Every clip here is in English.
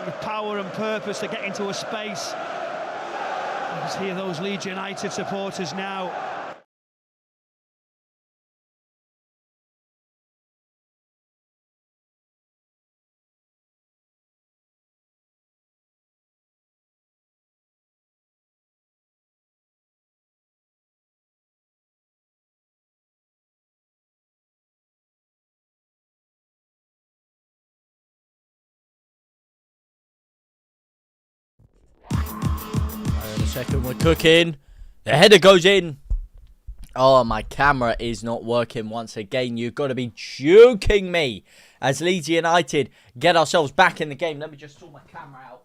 with power and purpose to get into a space. You can hear those Leeds United supporters now. Second, we're cooking. The header goes in. Oh, my camera is not working once again. You've got to be joking me. As Leeds United get ourselves back in the game. Let me just sort my camera out.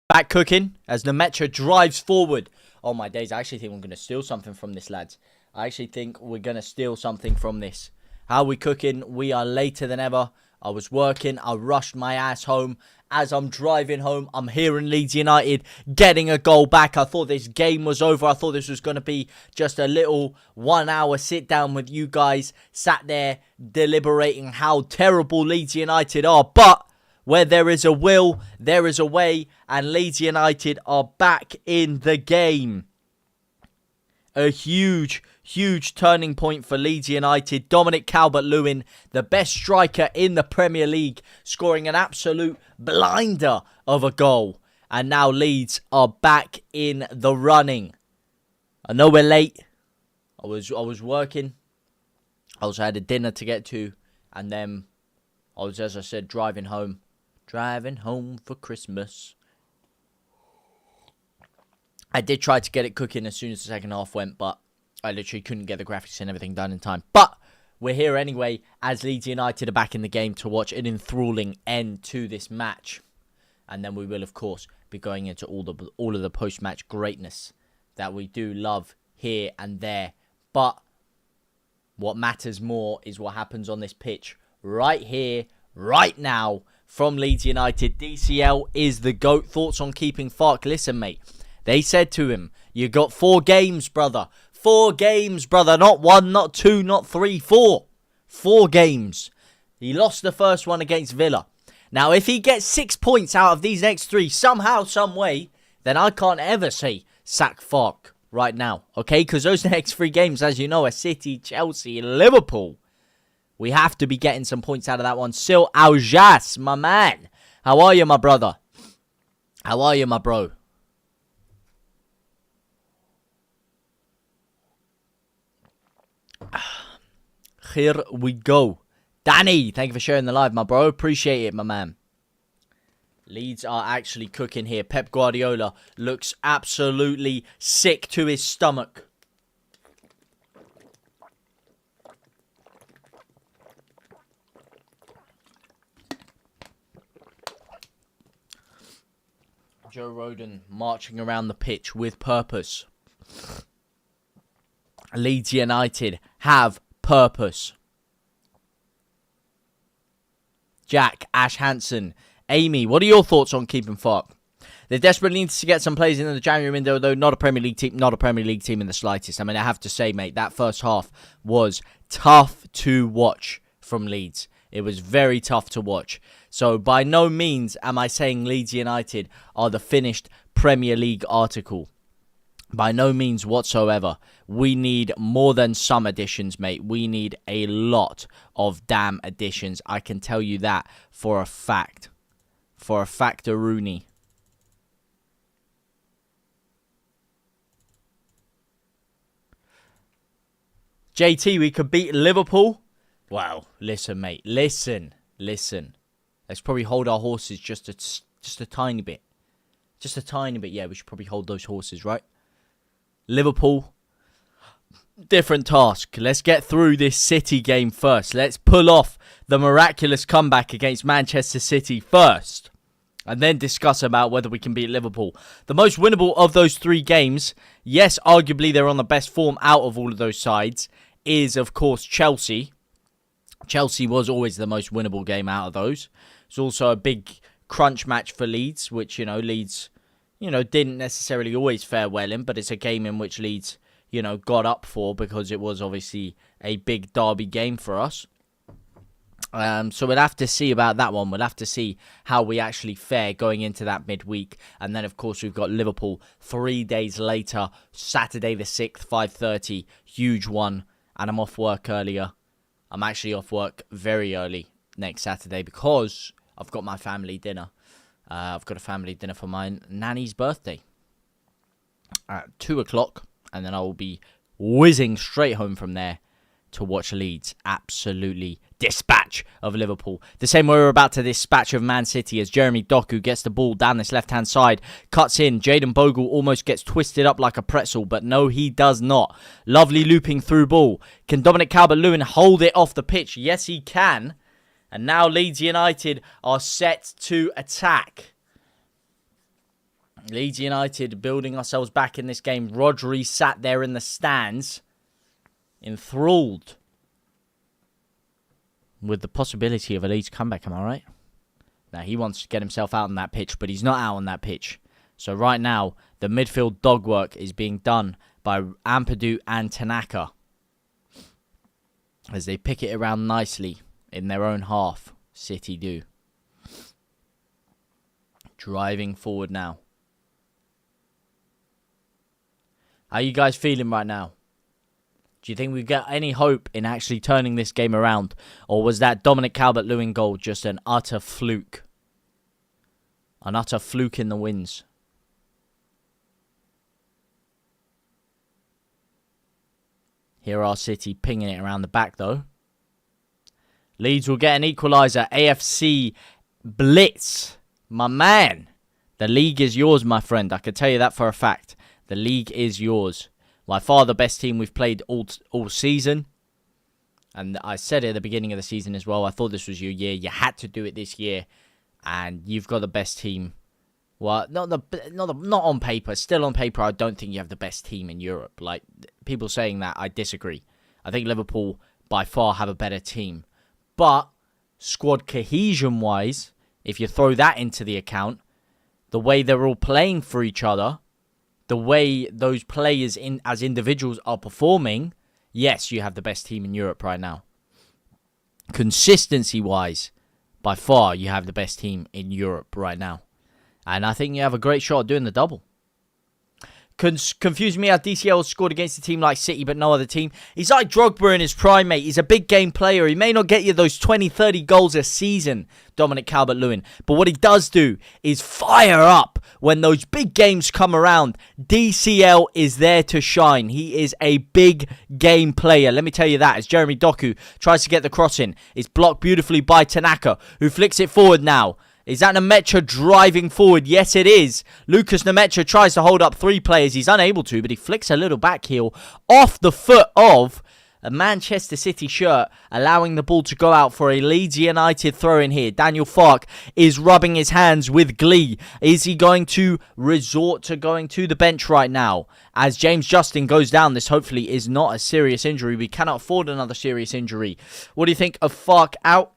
Back cooking as the Metro drives forward. Oh my days, I actually think we're going to steal something from this, lads. I actually think we're going to steal something from this. How are we cooking? We are later than ever. I was working. I rushed my ass home. As I'm driving home, I'm hearing Leeds United getting a goal back. I thought this game was over. I thought this was going to be just a little 1 hour sit down with you guys. Sat there deliberating how terrible Leeds United are. But where there is a will, there is a way, and Leeds United are back in the game. A huge, huge turning point for Leeds United. Dominic Calvert-Lewin, the best striker in the Premier League, scoring an absolute blinder of a goal. And now Leeds are back in the running. I know we're late. I was working. I also had a dinner to get to, and then I was, as I said, driving home. Driving home for Christmas. I did try to get it cooking as soon as the second half went, but I literally couldn't get the graphics and everything done in time. But we're here anyway, as Leeds United are back in the game to watch an enthralling end to this match. And then we will, of course, be going into all of the post-match greatness that we do love here and there. But what matters more is what happens on this pitch right here, right now, from Leeds United. DCL is the GOAT. Thoughts on keeping Fark? Listen, mate. They said to him, you got 4 games, brother. 4 games, brother. Not 1, not 2, not 3, 4. 4 games. He lost the first one against Villa. Now, if he gets 6 points out of these next 3, somehow, some way, then I can't ever say sack Fark right now. Okay? Because those next 3 games, as you know, are City, Chelsea, and Liverpool. We have to be getting some points out of that one. Sil Aljas, my man. How are you, my brother? How are you, my bro? Here we go. Danny, thank you for sharing the live, my bro. Appreciate it, my man. Leeds are actually cooking here. Pep Guardiola looks absolutely sick to his stomach. Joe Rodon marching around the pitch with purpose. Leeds United have purpose. Jack, Ash Hansen, Amy, what are your thoughts on keeping Fark? They desperately need to get some players in the January window, though not a Premier League team, not a Premier League team in the slightest. I mean, I have to say, mate, that first half was tough to watch from Leeds. It was very tough to watch. So by no means am I saying Leeds United are the finished Premier League article. By no means whatsoever. We need more than some additions, mate. We need a lot of damn additions. I can tell you that for a fact. For a fact-a-rooney. JT, we could beat Liverpool. Wow, listen, mate. Listen. Let's probably hold our horses just a tiny bit. Just a tiny bit. Yeah, we should probably hold those horses, right? Liverpool, different task. Let's get through this City game first. Let's pull off the miraculous comeback against Manchester City first. and then discuss about whether we can beat Liverpool. The most winnable of those 3 games, yes, arguably they're on the best form out of all of those sides, is, of course, Chelsea. Chelsea was always the most winnable game out of those. It's also a big crunch match for Leeds, which, Leeds, didn't necessarily always fare well in, but it's a game in which Leeds, got up for because it was obviously a big derby game for us. So we'll have to see about that one. We'll have to see how we actually fare going into that midweek. And then, of course, we've got Liverpool 3 days later, Saturday the 6th, 5:30. Huge one. And I'm off work earlier. I'm actually off work very early next Saturday because I've got my family dinner. I've got a family dinner for my nanny's birthday at 2 o'clock. And then I will be whizzing straight home from there to watch Leeds absolutely dispatch of Liverpool. The same way we're about to dispatch of Man City as Jeremy Doku gets the ball down this left-hand side, cuts in. Jayden Bogle almost gets twisted up like a pretzel, but no, he does not. Lovely looping through ball. Can Dominic Calvert-Lewin hold it off the pitch? Yes, he can. And now Leeds United are set to attack. Leeds United building ourselves back in this game. Rodri sat there in the stands, enthralled with the possibility of a Leeds comeback, am I right? Now, he wants to get himself out on that pitch, but he's not out on that pitch. So right now, the midfield dog work is being done by Ampadu and Tanaka as they pick it around nicely in their own half. City do. Driving forward now. How are you guys feeling right now? Do you think we've got any hope in actually turning this game around? Or was that Dominic Calvert-Lewin goal just an utter fluke? An utter fluke in the winds. Here are City pinging it around the back though. Leeds will get an equaliser. AFC Blitz. My man. The league is yours, my friend. I can tell you that for a fact. The league is yours. By far the best team we've played all season. And I said it at the beginning of the season as well. I thought this was your year. You had to do it this year. And you've got the best team. Well, not on paper. Still on paper, I don't think you have the best team in Europe. Like, people saying that, I disagree. I think Liverpool, by far, have a better team. But, squad cohesion-wise, if you throw that into the account, the way they're all playing for each other, the way those players as individuals are performing, yes, you have the best team in Europe right now. Consistency-wise, by far, you have the best team in Europe right now. And I think you have a great shot at doing the double. Confuse me how DCL scored against a team like City, but no other team. He's like Drogba in his prime, mate. He's a big game player. He may not get you those 20, 30 goals a season, Dominic Calvert-Lewin. But what he does do is fire up when those big games come around. DCL is there to shine. He is a big game player. Let me tell you that. As Jeremy Doku tries to get the cross in. It's blocked beautifully by Tanaka, who flicks it forward now. Is that Nemecha driving forward? Yes, it is. Lucas Nemecha tries to hold up 3 players. He's unable to, but he flicks a little back heel off the foot of a Manchester City shirt, allowing the ball to go out for a Leeds United throw in here. Daniel Farke is rubbing his hands with glee. Is he going to resort to going to the bench right now? As James Justin goes down, this hopefully is not a serious injury. We cannot afford another serious injury. What do you think of Farke out?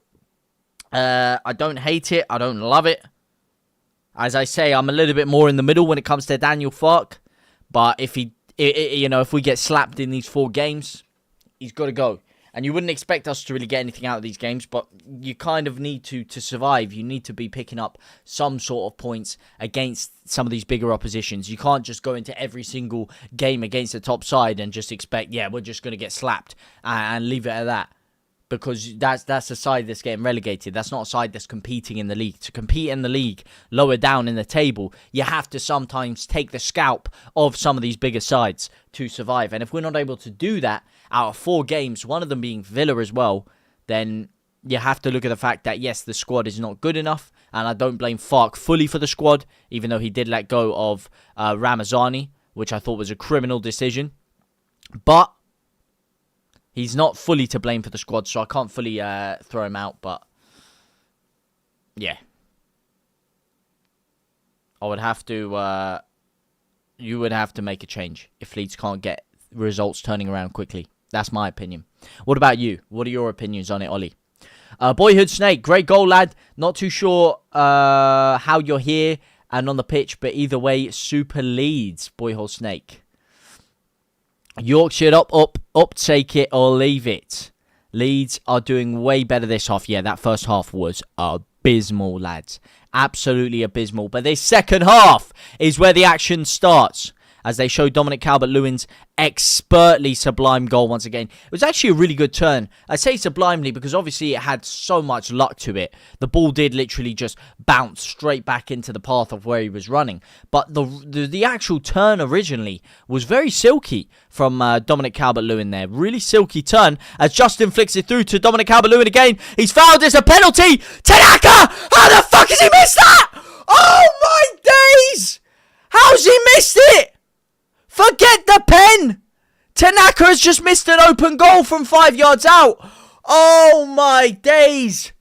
I don't hate it. I don't love it. As I say, I'm a little bit more in the middle when it comes to Daniel Farke. But if if we get slapped in these 4 games, he's got to go. And you wouldn't expect us to really get anything out of these games, but you kind of need to survive. You need to be picking up some sort of points against some of these bigger oppositions. You can't just go into every single game against the top side and just expect, yeah, we're just going to get slapped and leave it at that. Because that's a side that's getting relegated. That's not a side that's competing in the league. To compete in the league, lower down in the table, you have to sometimes take the scalp of some of these bigger sides to survive. And if we're not able to do that out of 4 games, one of them being Villa as well, then you have to look at the fact that, yes, the squad is not good enough. And I don't blame Farke fully for the squad, even though he did let go of Ramazani, which I thought was a criminal decision. But he's not fully to blame for the squad, so I can't fully throw him out, but yeah. I would have to... you would have to make a change if Leeds can't get results turning around quickly. That's my opinion. What about you? What are your opinions on it, Ollie? Boyhood Snake, great goal, lad. Not too sure how you're here and on the pitch, but either way, super Leeds, Boyhood Snake. Yorkshire up, take it or leave it. Leeds are doing way better this half. Yeah, that first half was abysmal, lads. Absolutely abysmal. But this second half is where the action starts, as they show Dominic Calvert-Lewin's expertly sublime goal once again. It was actually a really good turn. I say sublimely because obviously it had so much luck to it. The ball did literally just bounce straight back into the path of where he was running. But the actual turn originally was very silky from Dominic Calvert-Lewin there. Really silky turn as Justin flicks it through to Dominic Calvert-Lewin again. He's fouled. It's a penalty. Tanaka! How the fuck has he missed that? Oh my days! How's he missed it? Forget the pen! Tanaka has just missed an open goal from 5 yards out. Oh my days!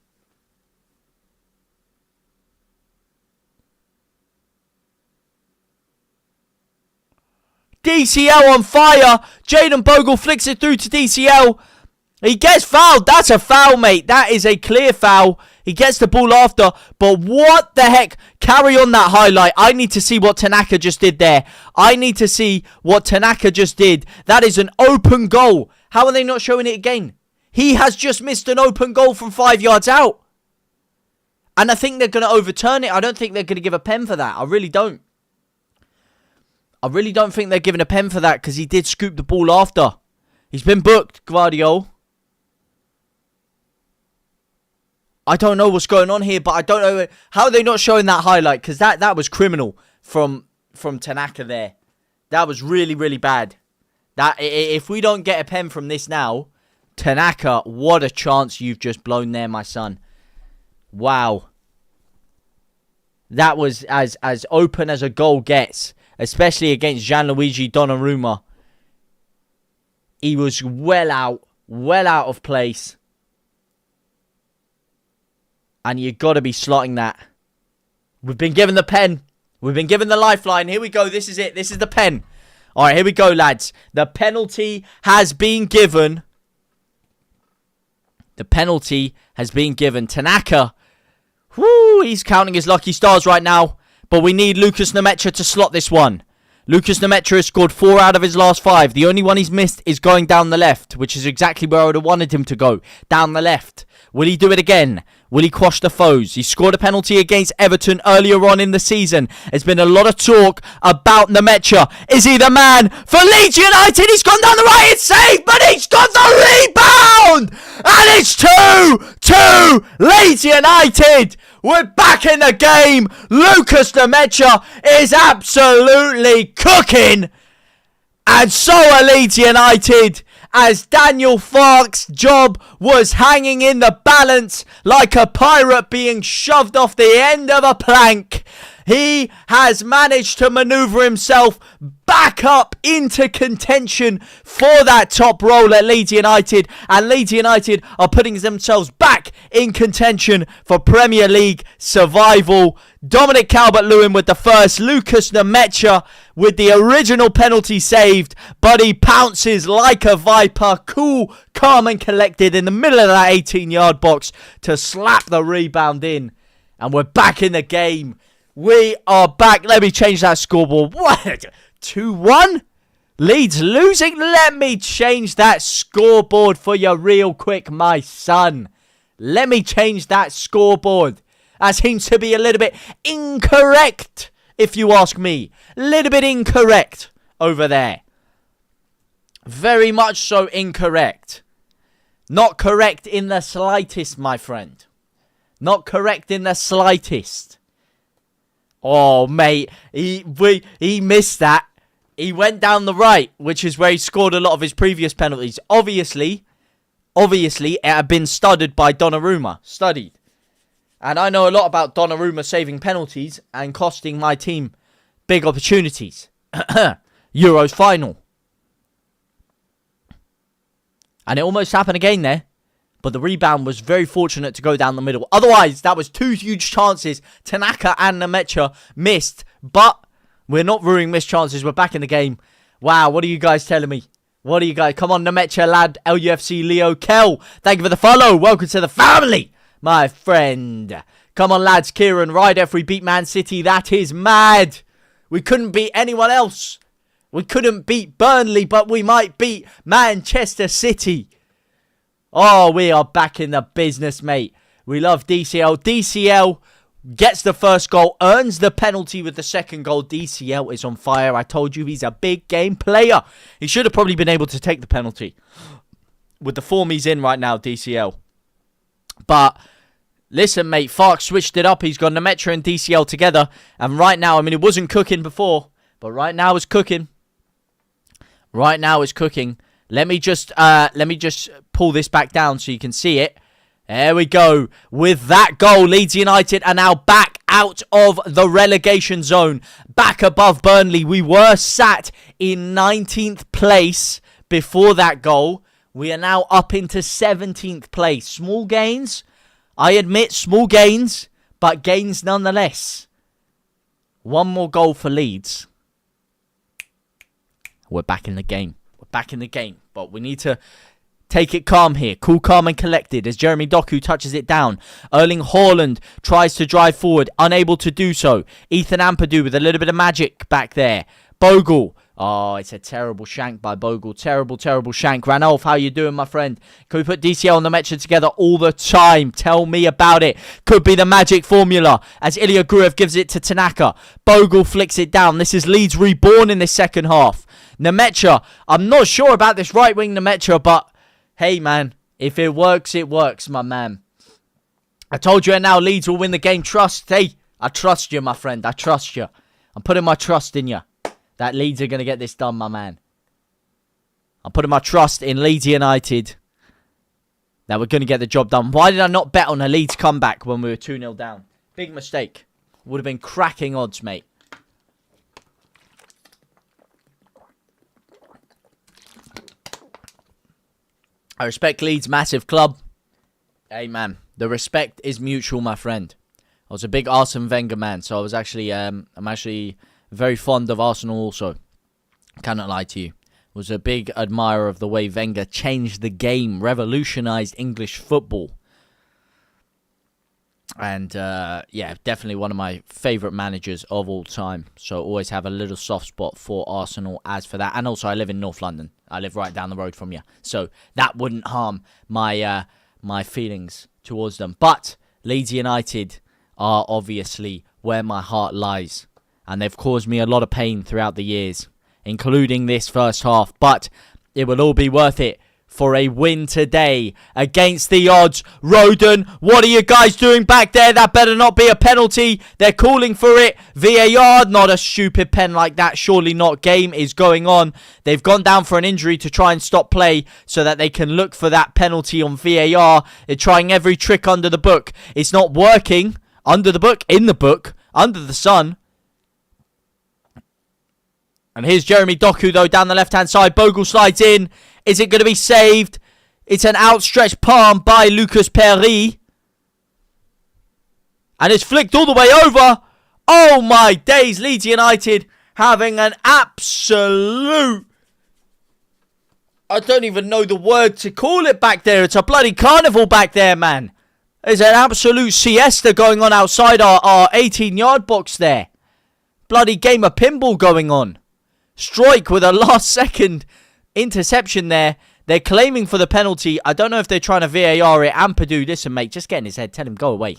DCL on fire. Jaden Bogle flicks it through to DCL. He gets fouled. That's a foul, mate. That is a clear foul. He gets the ball after. But what the heck? Carry on that highlight. I need to see what Tanaka just did there. I need to see what Tanaka just did. That is an open goal. How are they not showing it again? He has just missed an open goal from 5 yards out. And I think they're going to overturn it. I don't think they're going to give a pen for that. I really don't. I really don't think they're giving a pen for that because he did scoop the ball after. He's been booked, Guardiola. I don't know what's going on here, but I don't know how are they not showing that highlight, because that was criminal from Tanaka there. That was really, really bad. That if we don't get a pen from this now, Tanaka, what a chance you've just blown there, my son. Wow. That was as open as a goal gets, especially against Gianluigi Donnarumma. He was well out of place. And you've got to be slotting that. We've been given the pen. We've been given the lifeline. Here we go. This is it. This is the pen. All right, here we go, lads. The penalty has been given. The penalty has been given. Tanaka. Whoo, he's counting his lucky stars right now. But we need Lucas Nemecha to slot this one. Lucas Nemecha has scored 4 out of his last 5. The only one he's missed is going down the left, which is exactly where I would have wanted him to go. Down the left. Will he do it again? Will he quash the foes? He scored a penalty against Everton earlier on in the season. There's been a lot of talk about Nemecha. Is he the man for Leeds United? He's gone down the right. It's saved, but he's got the rebound. And it's 2-2 Leeds United. We're back in the game. Lucas Nemecha is absolutely cooking. And so are Leeds United, as Daniel Farke's job was hanging in the balance like a pirate being shoved off the end of a plank. He has managed to maneuver himself back up into contention for that top role at Leeds United. And Leeds United are putting themselves back in contention for Premier League survival. Dominic Calvert-Lewin with the first. Lucas Nemecha with the original penalty saved. But he pounces like a viper. Cool, calm and collected in the middle of that 18-yard box to slap the rebound in. And we're back in the game. We are back. Let me change that scoreboard. What? 2-1? Leeds losing? Let me change that scoreboard for you real quick, my son. Let me change that scoreboard. That seems to be a little bit incorrect, if you ask me. A little bit incorrect over there. Very much so incorrect. Not correct in the slightest, my friend. Not correct in the slightest. Oh, mate, he missed that. He went down the right, which is where he scored a lot of his previous penalties. Obviously, it had been studied by Donnarumma. Studied. And I know a lot about Donnarumma saving penalties and costing my team big opportunities. Euros final. And it almost happened again there. But the rebound was very fortunate to go down the middle. Otherwise, that was 2 huge chances Tanaka and Nemecha missed But we're not ruining missed chances. We're back in the game. Wow, what are you guys telling me? What are you guys? Come on, Nemecha, lad, LUFC, Leo, Kel. Thank you for the follow. Welcome to the family, my friend. Come on, lads. Kieran, Ryder, if we beat Man City, that is mad. We couldn't beat anyone else. We couldn't beat Burnley, but we might beat Manchester City. Oh, we are back in the business, mate. We love DCL. DCL gets the first goal, earns the penalty with the second goal. DCL is on fire. I told you he's a big game player. He should have probably been able to take the penalty with the form he's in right now, DCL. But listen, mate, Fark switched it up. He's got Nemecha and DCL together. And right now, I mean, it wasn't cooking before, but right now it's cooking. Right now it's cooking. Let me just pull this back down so you can see it. There we go. With that goal, Leeds United are now back out of the relegation zone. Back above Burnley. We were sat in 19th place before that goal. We are now up into 17th place. Small gains. I admit, small gains, but gains nonetheless. One more goal for Leeds. We're back in the game. We're back in the game. But we need to take it calm here. Cool, calm and collected as Jeremy Doku touches it down. Erling Haaland tries to drive forward. Unable to do so. Ethan Ampadu with a little bit of magic back there. Bogle. Oh, it's a terrible shank by Bogle. Terrible, terrible shank. Ranulf, how you doing, my friend? Can we put DCL and Nemecha together all the time? Tell me about it. Could be the magic formula as Ilya Gruev gives it to Tanaka. Bogle flicks it down. This is Leeds reborn in this second half. Nemecha. I'm not sure about this right wing Nemecha, but hey, man, if it works, my man. I told you, and now Leeds will win the game. Trust. Hey, I trust you, my friend. I trust you. I'm putting my trust in you. That Leeds are going to get this done, my man. I'm putting my trust in Leeds United. That we're going to get the job done. Why did I not bet on a Leeds comeback when we were 2-0 down? Big mistake. Would have been cracking odds, mate. I respect Leeds, massive club. Hey, man, the respect is mutual, my friend. I was a big Arsene Wenger man, so I was actually, I'm actually very fond of Arsenal also. Cannot lie to you. Was a big admirer of the way Wenger changed the game, revolutionized English football. And, yeah, definitely one of my favourite managers of all time. So always have a little soft spot for Arsenal as for that. And also, I live in North London. I live right down the road from you. So that wouldn't harm my my feelings towards them. But Leeds United are obviously where my heart lies. And they've caused me a lot of pain throughout the years, including this first half. But it will all be worth it for a win today against the odds. Roden, what are you guys doing back there? That better not be a penalty. They're calling for it. VAR, not a stupid pen like that. Surely not. Game is going on. They've gone down for an injury to try and stop play so that they can look for that penalty on VAR. They're trying every trick under the book. It's not working. Under the book, in the book, under the sun. And here's Jeremy Doku, though, down the left-hand side. Bogle slides in. Is it going to be saved? It's an outstretched palm by Lucas Perry. And it's flicked all the way over. Oh, my days. Leeds United having an absolute... I don't even know the word to call it back there. It's a bloody carnival back there, man. There's an absolute siesta going on outside our 18-yard box there. Bloody game of pinball going on. Strike with a last-second interception there. They're claiming for the penalty. I don't know if they're trying to VAR it. Ampadu, listen, mate, just get in his head. Tell him, go away.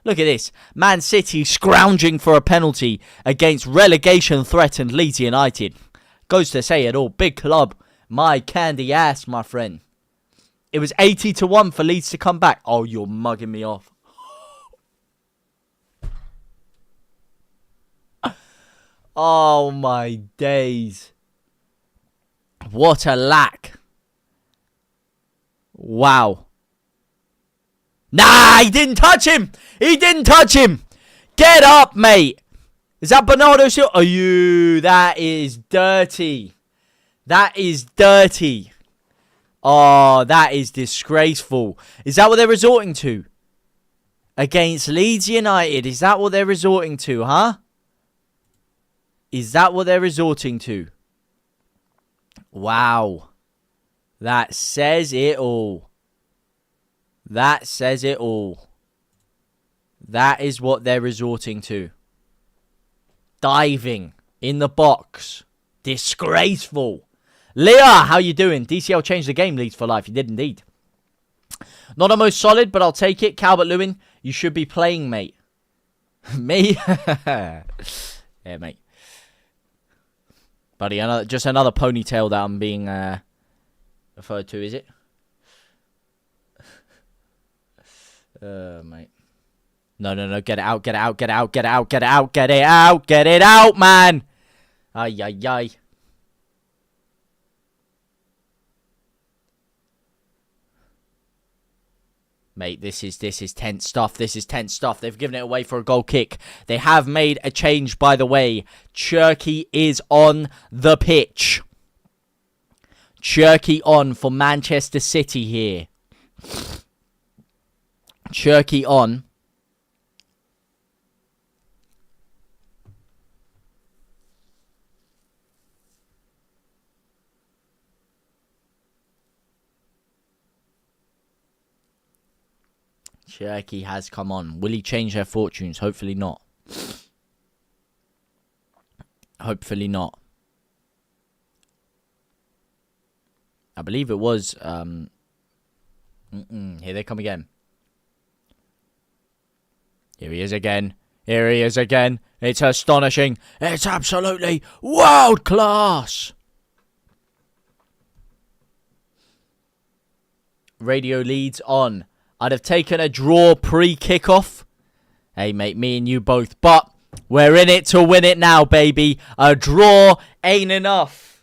Look at this. Man City scrounging for a penalty against relegation-threatened Leeds United. Goes to say it all. Big club. My candy ass, my friend. It was 80-1 for Leeds to come back. Oh, you're mugging me off. Oh, my days. What a lack. Wow. Nah, he didn't touch him. He didn't touch him. Get up, mate. Is that Bernardo Silva? Oh, you. That is dirty. That is dirty. Oh, that is disgraceful. Is that what they're resorting to? Against Leeds United? Is that what they're resorting to, huh? Is that what they're resorting to? Wow. That says it all. That says it all. That is what they're resorting to. Diving in the box. Disgraceful. Leah, how you doing? DCL changed the game, Leeds for life. You did indeed. Not the most solid, but I'll take it. Calvert Lewin, you should be playing, mate. Me? Yeah, mate. Buddy, just another ponytail that I'm being referred to, is it? Mate. No. Get it out, get it out, get it out, get it out, get it out, get it out, get it out, man. Ay. Mate, this is tense stuff. This is tense stuff. They've given it away for a goal kick. They have made a change, by the way. Cherky is on the pitch. Cherky on for Manchester City here. Cherky on. Cherky has come on. Will he change their fortunes? Hopefully not. Hopefully not. I believe it was... Here they come again. Here he is again. Here he is again. It's astonishing. It's absolutely world class. Radio Leeds on. I'd have taken a draw pre-kickoff. Hey, mate, me and you both. But we're in it to win it now, baby. A draw ain't enough.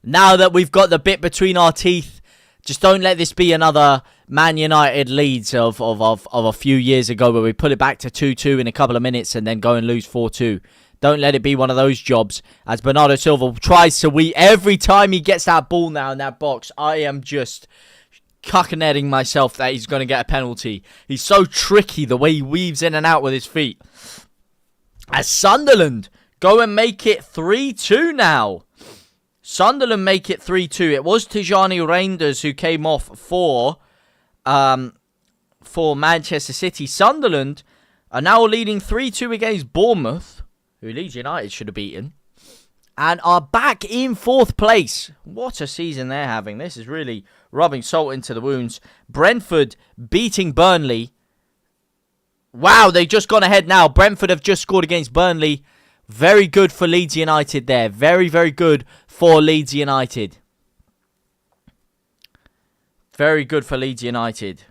Now that we've got the bit between our teeth, just don't let this be another Man United Leeds of a few years ago where we put it back to 2-2 in a couple of minutes and then go and lose 4-2. Don't let it be one of those jobs. As Bernardo Silva tries to weave every time he gets that ball now in that box, I am just... cuckinetting myself that he's going to get a penalty. He's so tricky the way he weaves in and out with his feet. As Sunderland go and make it 3-2 now. Sunderland make it 3-2. It was Tijani Reinders who came off for Manchester City. Sunderland are now leading 3-2 against Bournemouth, who Leeds United should have beaten, and are back in 4th place. What a season they're having. This is really rubbing salt into the wounds. Brentford beating Burnley. Wow, they've just gone ahead now. Brentford have just scored against Burnley. Very good for Leeds United there. Very, very good for Leeds United. Very good for Leeds United.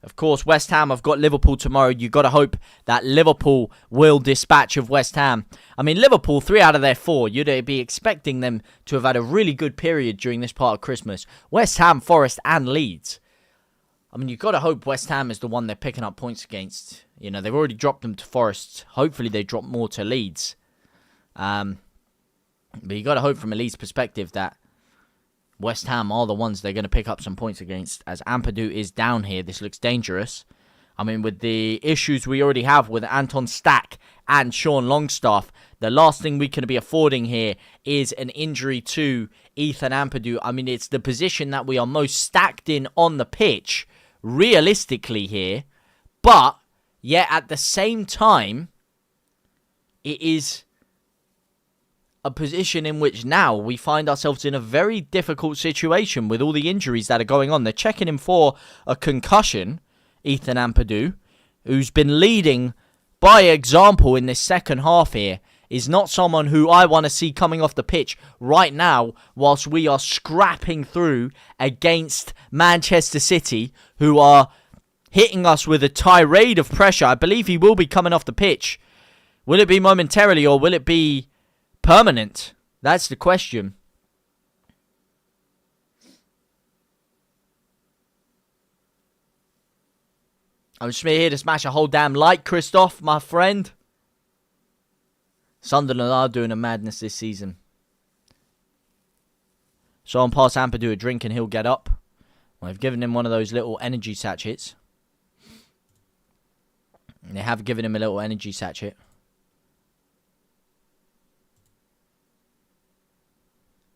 Of course, West Ham have got Liverpool tomorrow. You've got to hope that Liverpool will dispatch of West Ham. I mean, Liverpool, 3 out of their 4. You'd be expecting them to have had a really good period during this part of Christmas. West Ham, Forest and Leeds. I mean, you've got to hope West Ham is the one they're picking up points against. You know, they've already dropped them to Forest. Hopefully they drop more to Leeds. But you've got to hope from a Leeds perspective that West Ham are the ones they're going to pick up some points against. As Ampadu is down here, this looks dangerous. I mean, with the issues we already have with Anton Stack and Sean Longstaff, the last thing we can be affording here is an injury to Ethan Ampadu. I mean, it's the position that we are most stacked in on the pitch, realistically here. But, yet at the same time, it is a position in which now we find ourselves in a very difficult situation with all the injuries that are going on. They're checking him for a concussion, Ethan Ampadu, who's been leading by example in this second half here, is not someone who I want to see coming off the pitch right now whilst we are scrapping through against Manchester City, who are hitting us with a tirade of pressure. I believe he will be coming off the pitch. Will it be momentarily or will it be permanent? That's the question. I'm just here to smash a whole damn like, Christoph, my friend. Sunderland are doing a madness this season. So on past Ampadu a drink and he'll get up. Well, I've given him one of those little energy sachets. They have given him a little energy sachet.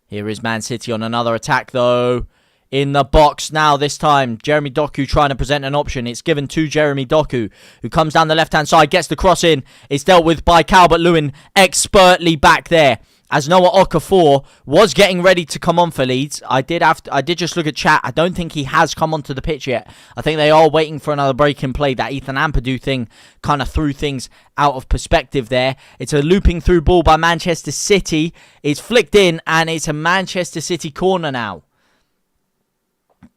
Here is Man City on another attack, though. In the box now this time. Jeremy Doku trying to present an option. It's given to Jeremy Doku, who comes down the left-hand side, gets the cross in. It's dealt with by Calvert-Lewin expertly back there. As Noah Okafor was getting ready to come on for Leeds. I did just look at chat. I don't think he has come onto the pitch yet. I think they are waiting for another break in play. That Ethan Ampadu thing kind of threw things out of perspective there. It's a looping through ball by Manchester City. It's flicked in and it's a Manchester City corner now.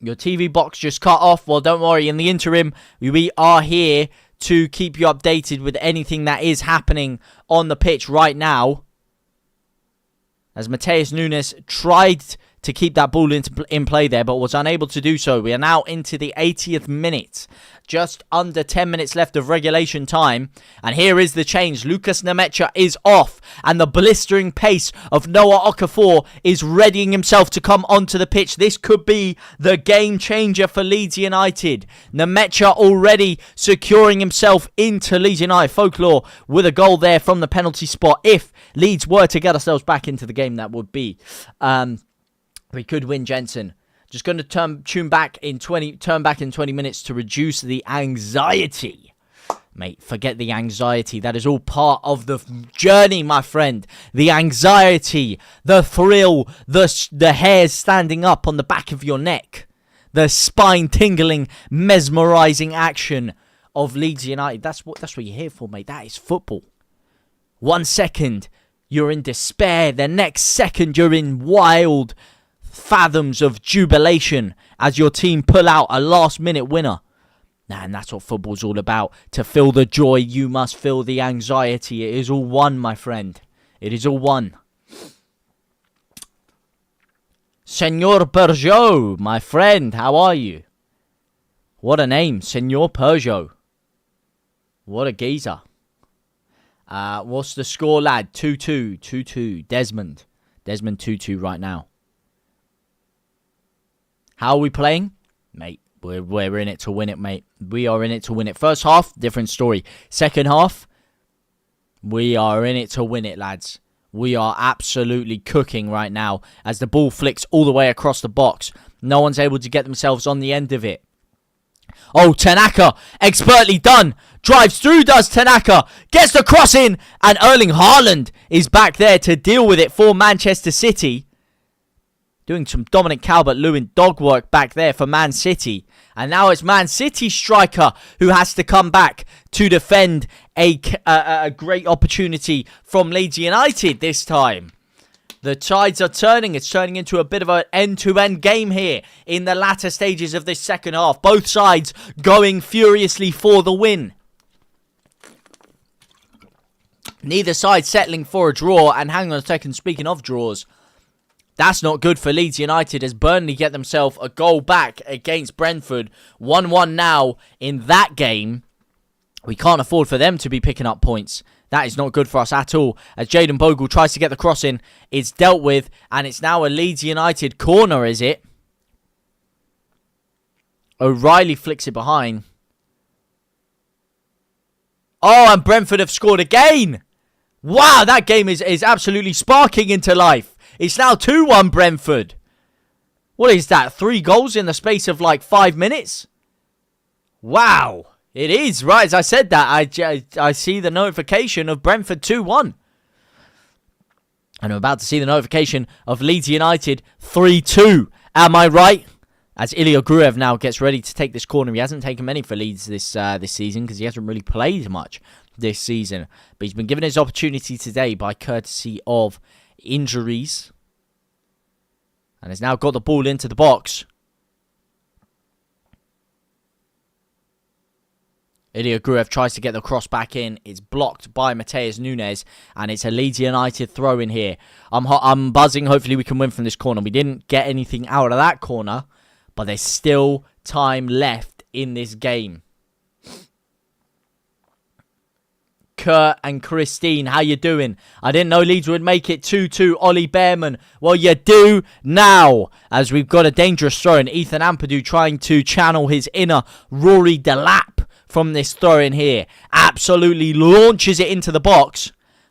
Your TV box just cut off. Well, don't worry. In the interim, we are here to keep you updated with anything that is happening on the pitch right now. As Matheus Nunes tried to keep that ball in play there, but was unable to do so. We are now into the 80th minute. Just under 10 minutes left of regulation time. And here is the change. Lucas Nemecha is off. And the blistering pace of Noah Okafor is readying himself to come onto the pitch. This could be the game changer for Leeds United. Nemecha already securing himself into Leeds United folklore with a goal there from the penalty spot. If Leeds were to get ourselves back into the game, that would be... we could win, Jensen. Just going to turn back in 20 minutes to reduce the anxiety. Mate, forget the anxiety. That is all part of the journey, my friend. The anxiety, the thrill, the hairs standing up on the back of your neck. The spine-tingling, mesmerising action of Leeds United. That's what you're here for, mate. That is football. 1 second, you're in despair. The next second, you're in wild fathoms of jubilation as your team pull out a last-minute winner. And that's what football's all about. To feel the joy, you must feel the anxiety. It is all one, my friend. It is all one. Senor Peugeot, my friend, how are you? What a name, Senor Peugeot. What a geezer. What's the score, lad? 2-2, 2-2. Desmond 2-2 right now. How are we playing? Mate, we're in it to win it, mate. We are in it to win it. First half, different story. Second half, we are in it to win it, lads. We are absolutely cooking right now as the ball flicks all the way across the box. No one's able to get themselves on the end of it. Oh, Tanaka, expertly done. Drives through, does Tanaka. Gets the cross in, and Erling Haaland is back there to deal with it for Manchester City. Doing some Dominic Calvert-Lewin dog work back there for Man City. And now it's Man City striker who has to come back to defend a great opportunity from Leeds United this time. The tides are turning. It's turning into a bit of an end-to-end game here in the latter stages of this second half. Both sides going furiously for the win. Neither side settling for a draw. And hang on a second, speaking of draws, that's not good for Leeds United as Burnley get themselves a goal back against Brentford. 1-1 now in that game. We can't afford for them to be picking up points. That is not good for us at all. As Jayden Bogle tries to get the cross in, it's dealt with. And it's now a Leeds United corner, is it? O'Reilly flicks it behind. Oh, and Brentford have scored again. Wow, that game is absolutely sparking into life. It's now 2-1 Brentford. What is that? 3 goals in the space of like 5 minutes? Wow. It is. Right, as I said that, I see the notification of Brentford 2-1. And I'm about to see the notification of Leeds United 3-2. Am I right? As Ilya Gruev now gets ready to take this corner. He hasn't taken many for Leeds this season because he hasn't really played much this season. But he's been given his opportunity today by courtesy of injuries. And has now got the ball into the box. Ilya Gruev tries to get the cross back in. It's blocked by Matheus Nunes. And it's a Leeds United throw in here. I'm buzzing. Hopefully we can win from this corner. We didn't get anything out of that corner. But there's still time left in this game. Kurt and Christine, how you doing? I didn't know Leeds would make it 2-2. Ollie Behrman. Well, you do now. As we've got a dangerous throw in. Ethan Ampadu trying to channel his inner Rory Delap from this throw in here. Absolutely launches it into the box.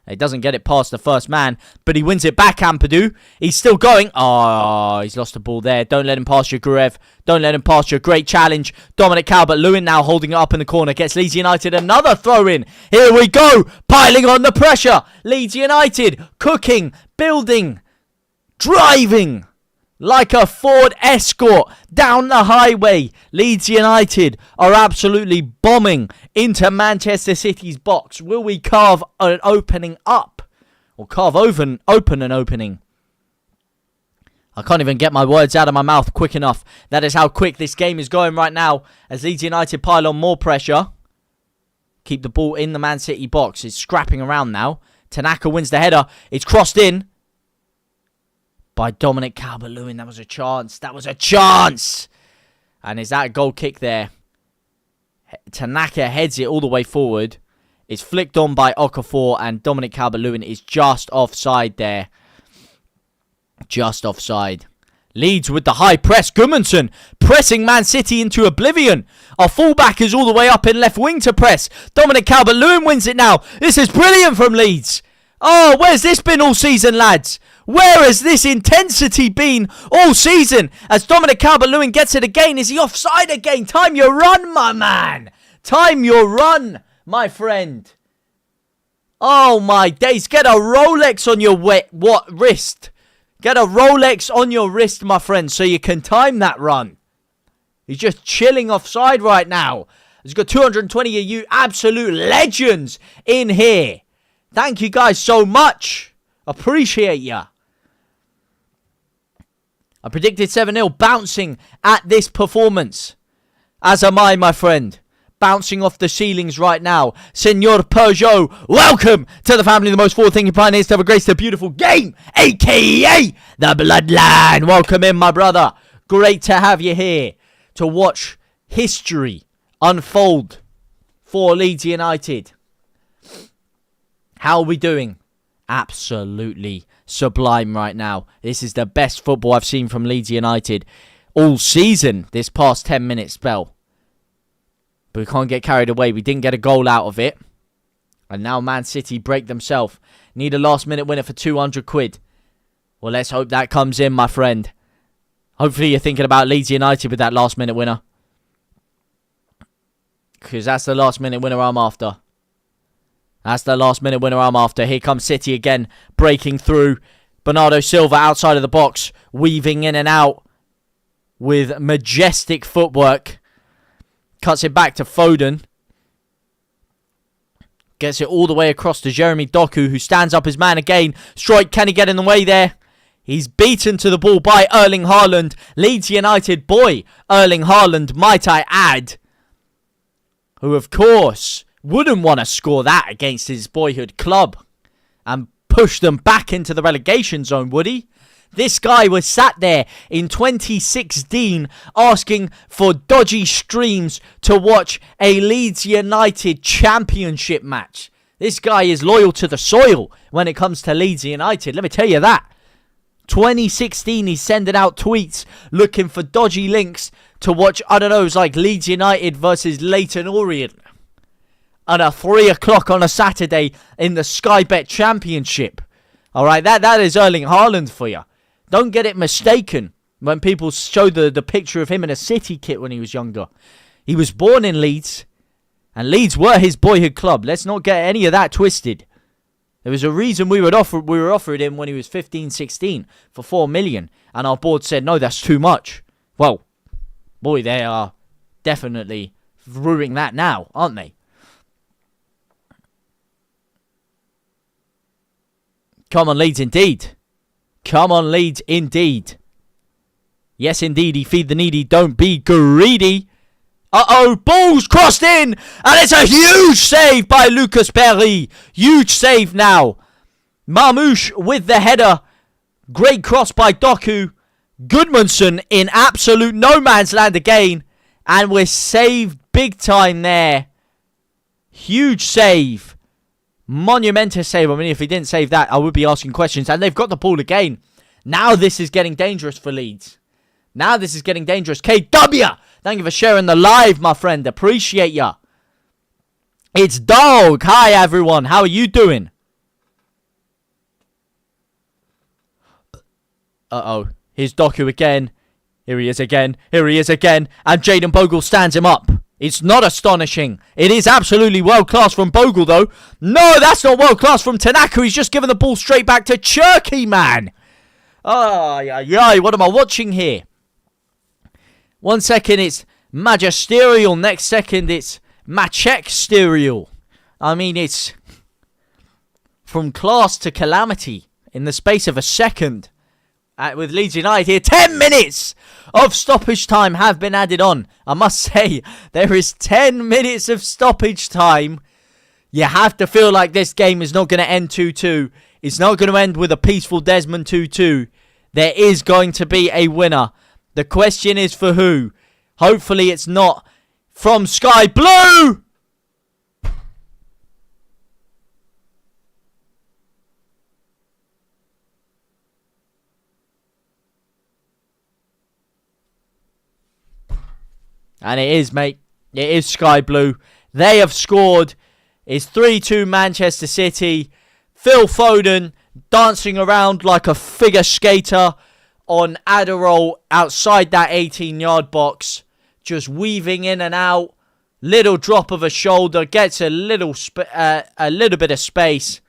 He doesn't get it past the first man, but he wins it back, Ampadu. He's still going. Oh, he's lost the ball there. Don't let him pass your Gurev. Don't let him pass your great challenge. Dominic Calvert-Lewin now holding it up in the corner. Gets Leeds United another throw in. Here we go. Piling on the pressure. Leeds United cooking, building, driving like a Ford Escort down the highway. Leeds United are absolutely bombing into Manchester City's box. Will we carve an opening up? Or carve open an opening? I can't even get my words out of my mouth quick enough. That is how quick this game is going right now. As Leeds United pile on more pressure. Keep the ball in the Man City box. It's scrapping around now. Tanaka wins the header. It's crossed in by Dominic Calvert-Lewin. That was a chance. That was a chance. And is that a goal kick there? Tanaka heads it all the way forward. It's flicked on by Okafor, and Dominic Calvert-Lewin is just offside there. Just offside. Leeds with the high press. Gudmundsson pressing Man City into oblivion. Our fullback is all the way up in left wing to press. Dominic Calvert-Lewin wins it now. This is brilliant from Leeds. Oh, where's this been all season, lads? Where has this intensity been all season? As Dominic Calvert-Lewin gets it again. Is he offside again? Time your run, my man. Time your run, my friend. Oh, my days. Get a Rolex on your wrist. Get a Rolex on your wrist, my friend, so you can time that run. He's just chilling offside right now. He's got 220 of you absolute legends in here. Thank you guys so much. Appreciate ya. I predicted 7-0, bouncing at this performance. As am I, my friend. Bouncing off the ceilings right now. Senor Peugeot, welcome to the family of the most forward-thinking pioneers to have a grace the beautiful game, a.k.a. the Bloodline. Welcome in, my brother. Great to have you here to watch history unfold for Leeds United. How are we doing? Absolutely sublime right now. This is the best football I've seen from Leeds United all season, this past 10-minute spell. But we can't get carried away. We didn't get a goal out of it. And now Man City break themselves. Need a last-minute winner for 200 quid. Well, let's hope that comes in, my friend. Hopefully you're thinking about Leeds United with that last-minute winner. Because that's the last-minute winner I'm after. That's the last-minute winner I'm after. Here comes City again, breaking through. Bernardo Silva outside of the box, weaving in and out with majestic footwork. Cuts it back to Foden. Gets it all the way across to Jeremy Doku, who stands up his man again. Strike, can he get in the way there? He's beaten to the ball by Erling Haaland. Leeds United boy, Erling Haaland, might I add. Who, of course, wouldn't want to score that against his boyhood club and push them back into the relegation zone, would he? This guy was sat there in 2016 asking for dodgy streams to watch a Leeds United championship match. This guy is loyal to the soil when it comes to Leeds United. Let me tell you that. 2016, he's sending out tweets looking for dodgy links to watch, I don't know, it was like Leeds United versus Leyton Orient. And at 3 o'clock on a Saturday in the Sky Bet Championship. Alright, that is Erling Haaland for you. Don't get it mistaken when people show the picture of him in a City kit when he was younger. He was born in Leeds, and Leeds were his boyhood club. Let's not get any of that twisted. There was a reason we were offered him when he was 15, 16 for 4 million, and our board said, no, that's too much. Well, boy, they are definitely ruining that now, aren't they? Come on, Leeds, indeed. Come on, Leeds, indeed. Yes, indeed, he feed the needy, don't be greedy. Uh-oh, ball's crossed in, and it's a huge save by Lucas Perry. Huge save now. Marmouche with the header. Great cross by Doku. Gudmundsson in absolute no man's land again, and we're saved big time there. Huge save. Monumentous save. I mean, if he didn't save that, I would be asking questions. And they've got the ball again. Now this is getting dangerous for Leeds. Now this is getting dangerous. KW, thank you for sharing the live, my friend. Appreciate ya. It's Dog. Hi, everyone. How are you doing? Uh-oh. Here's Doku again. Here he is again. Here he is again. And Jaden Bogle stands him up. It's not astonishing. It is absolutely world-class from Bogle, though. No, that's not world-class from Tanaka. He's just given the ball straight back to Cherky, man. What am I watching here? 1 second, it's magisterial. Next second, it's Machek-sterial. I mean, it's from class to calamity in the space of a second. With Leeds United here, 10 minutes of stoppage time have been added on. I must say, there is 10 minutes of stoppage time. You have to feel like this game is not going to end 2-2. It's not going to end with a peaceful Desmond 2-2. There is going to be a winner. The question is for who? Hopefully it's not from Sky Blue! And it is, mate. It is Sky Blue. They have scored. It's 3-2 Manchester City. Phil Foden dancing around like a figure skater on Adderall outside that 18-yard box. Just weaving in and out. Little drop of a shoulder. Gets a little bit of space.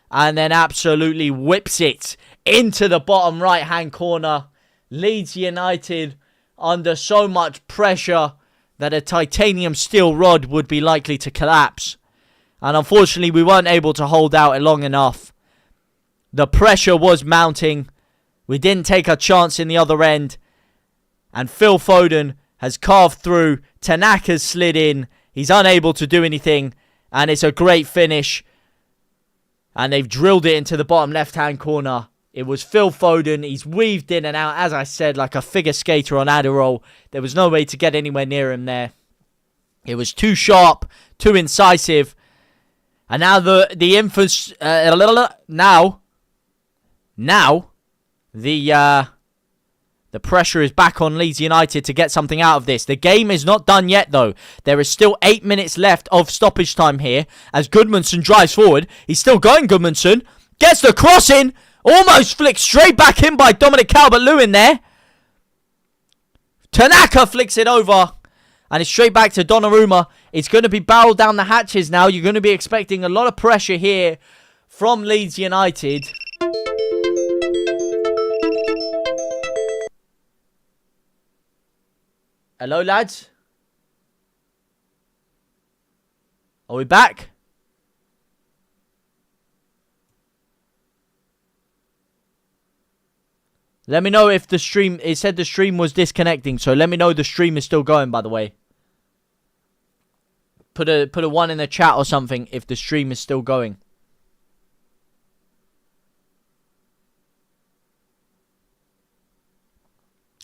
And then absolutely whips it into the bottom right-hand corner. Leeds United under so much pressure that a titanium steel rod would be likely to collapse. And unfortunately, we weren't able to hold out long enough. The pressure was mounting. We didn't take a chance in the other end. And Phil Foden has carved through. Tanaka's slid in. He's unable to do anything. And it's a great finish. And they've drilled it into the bottom left-hand corner. It was Phil Foden. He's weaved in and out, as I said, like a figure skater on Adderall. There was no way to get anywhere near him there. It was too sharp, too incisive. And now the pressure is back on Leeds United to get something out of this. The game is not done yet, though. There is still 8 minutes left of stoppage time here as Goodmanson drives forward. He's still going, Goodmanson. Gets the cross in. Almost flicked straight back in by Dominic Calvert-Lewin there. Tanaka flicks it over. And it's straight back to Donnarumma. It's going to be barreled down the hatches now. You're going to be expecting a lot of pressure here from Leeds United. Hello, lads. Are we back? Let me know if the stream... It said the stream was disconnecting, so let me know the stream is still going, by the way. Put a 1 in the chat or something if the stream is still going.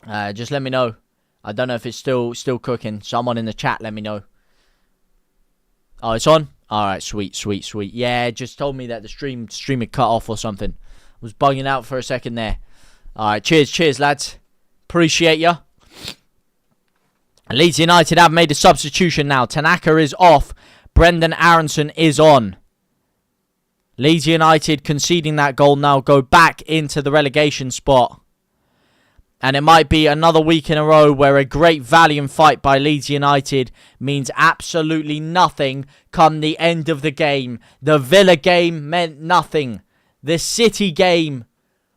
Just let me know. I don't know if it's still cooking. Someone in the chat, let me know. Oh, it's on? Alright, sweet. Yeah, it just told me that the stream had cut off or something. I was bugging out for a second there. Alright, cheers, lads. Appreciate ya. Leeds United have made a substitution now. Tanaka is off. Brendan Aronson is on. Leeds United conceding that goal now go back into the relegation spot. And it might be another week in a row where a great valiant fight by Leeds United means absolutely nothing come the end of the game. The Villa game meant nothing. The City game,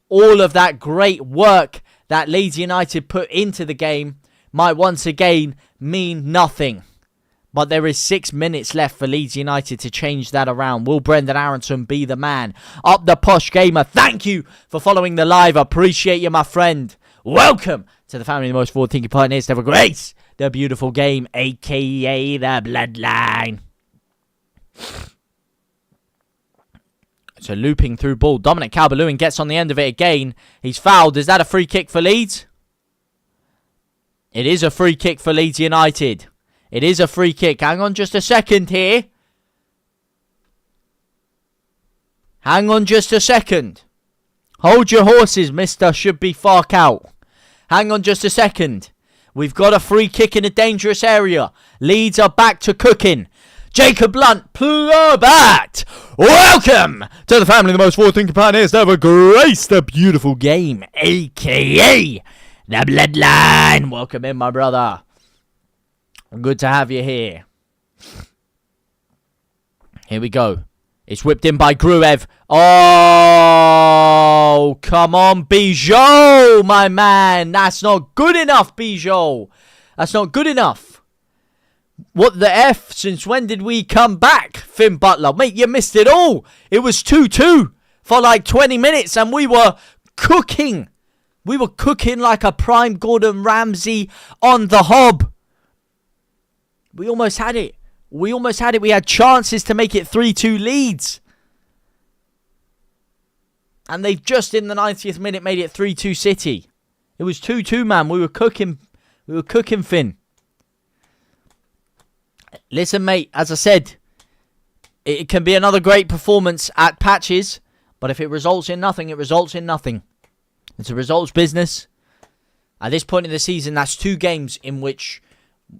all of that great work that Leeds United put into the game might once again mean nothing. But there is 6 minutes left for Leeds United to change that around. Will Brendan Aronson be the man? Up the Posh Gamer, thank you for following the live. I appreciate you, my friend. Welcome to the family of the most forward-thinking pioneers to have a great, the beautiful game, a.k.a. the Bloodline. So looping through ball. Dominic Calvert-Lewin gets on the end of it again. He's fouled. Is that a free kick for Leeds? It is a free kick for Leeds United. It is a free kick. Hang on just a second here. Hang on just a second. Hold your horses, Mr. Should-be Fark out. Hang on just a second. We've got a free kick in a dangerous area. Leeds are back to cooking. Jacob Blunt, Plabat. Welcome to the family of the most forward-thinking pioneers to ever grace the beautiful game, a.k.a. the Bloodline. Welcome in, my brother. Good to have you here. Here we go. It's whipped in by Gruev. Oh, come on, Bijou, my man. That's not good enough, Bijou. That's not good enough. What the F? Since when did we come back, Finn Butler? Mate, you missed it all. It was 2-2 for like 20 minutes and we were cooking. We were cooking like a prime Gordon Ramsay on the hob. We almost had it. We almost had it. We had chances to make it 3-2 Leeds. And they've just in the 90th minute made it 3-2 City. It was 2-2, man. We were cooking. We were cooking, Finn. Listen, mate, as I said, it can be another great performance at patches. But if it results in nothing, it results in nothing. It's a results business. At this point in the season, that's 2 games in which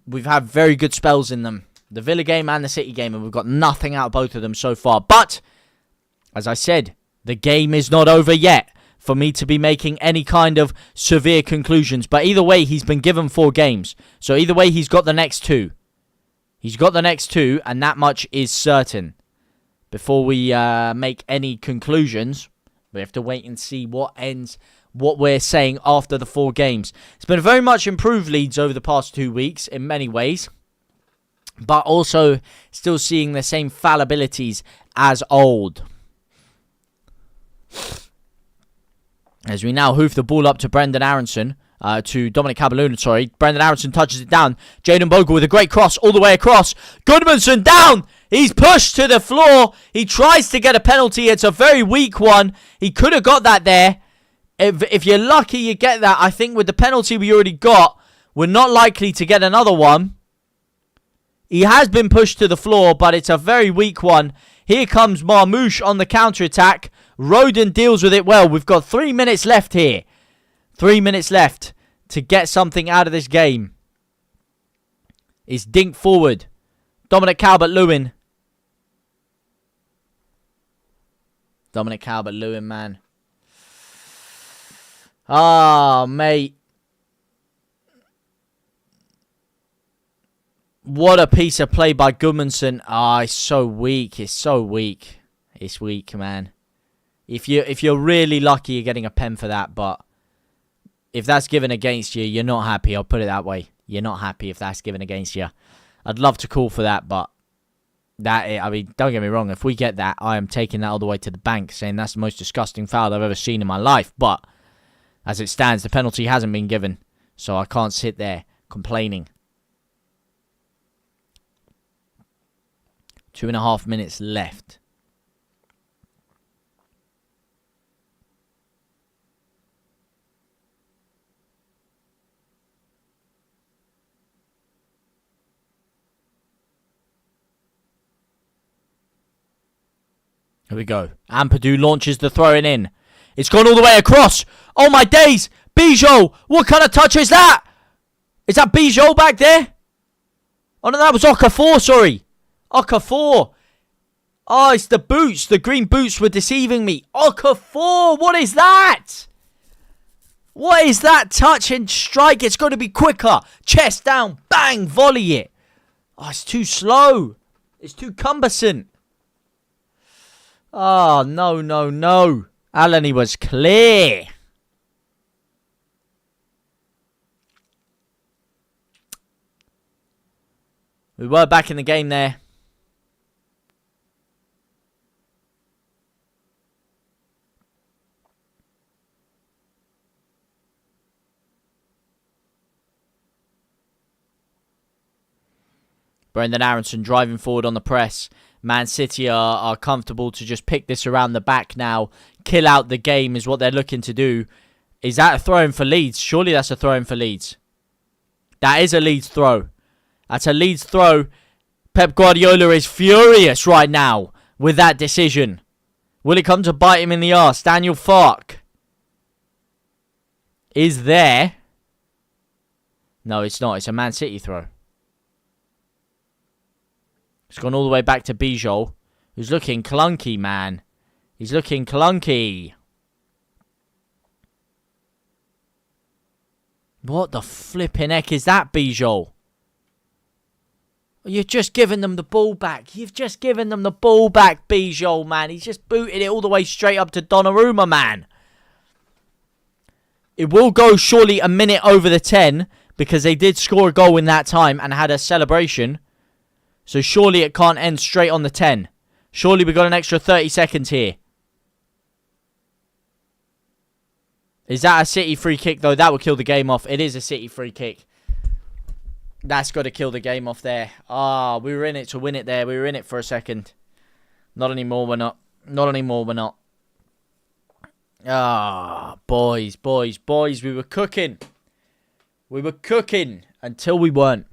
we've had very good spells in them. The Villa game and the City game, and we've got nothing out of both of them so far. But, as I said, the game is not over yet for me to be making any kind of severe conclusions. But either way, he's been given 4 games. So either way, he's got the next 2. He's got the next 2, and that much is certain. Before we make any conclusions, we have to wait and see what we're saying after the 4 games. It's been very much improved Leeds over the past 2 weeks in many ways. But also still seeing the same fallibilities as old. As we now hoof the ball up to Brendan Aronson. To Dominic Calvert-Lewin, sorry. Brendan Aronson touches it down. Jayden Bogle with a great cross all the way across. Goodmanson down! He's pushed to the floor. He tries to get a penalty. It's a very weak one. He could have got that there. If you're lucky, you get that. I think with the penalty we already got, we're not likely to get another one. He has been pushed to the floor, but it's a very weak one. Here comes Marmouche on the counter-attack. Rodon deals with it well. We've got 3 minutes left here. 3 minutes left to get something out of this game. It's dinked forward. Dominic Calvert-Lewin. Dominic Calvert-Lewin, man. Ah, mate. What a piece of play by Goodmanson. Ah, it's so weak. It's so weak. It's weak, man. If you're really lucky, you're getting a pen for that. But if that's given against you, you're not happy. I'll put it that way. You're not happy if that's given against you. I'd love to call for that, but I mean, don't get me wrong. If we get that, I am taking that all the way to the bank, saying that's the most disgusting foul I've ever seen in my life. But as it stands, the penalty hasn't been given, so I can't sit there complaining. 2.5 minutes left. Here we go. Ampadu launches the throwing in. It's gone all the way across. Oh my days. Bijou. What kind of touch is that? Is that Bijou back there? Oh no, that was Okafor, sorry. Okafor. Oh, it's the boots. The green boots were deceiving me. Okafor. What is that? What is that touch and strike? It's got to be quicker. Chest down. Bang. Volley it. Oh, it's too slow. It's too cumbersome. Oh, no, no, no. Alan, he was clear. We were back in the game there. Brendan Aronson driving forward on the press. Man City are comfortable to just pick this around the back now. Kill out the game is what they're looking to do. Is that a throw-in for Leeds? Surely that's a throw-in for Leeds. That is a Leeds throw. That's a Leeds throw. Pep Guardiola is furious right now with that decision. Will it come to bite him in the arse? Daniel Farke is there. No, it's not. It's a Man City throw. It's gone all the way back to Bijou, who's looking clunky, man. He's looking clunky. What the flipping heck is that, Bijol? You've just given them the ball back. You've just given them the ball back, Bijol, man. He's just booted it all the way straight up to Donnarumma, man. It will go surely a minute over the 10 because they did score a goal in that time and had a celebration. So surely it can't end straight on the 10. Surely we got an extra 30 seconds here. Is that a City free kick, though? That would kill the game off. It is a City free kick. That's got to kill the game off there. Ah, we were in it to win it there. We were in it for a second. Not anymore, we're not. Not anymore, we're not. Ah, boys. We were cooking. We were cooking until we weren't.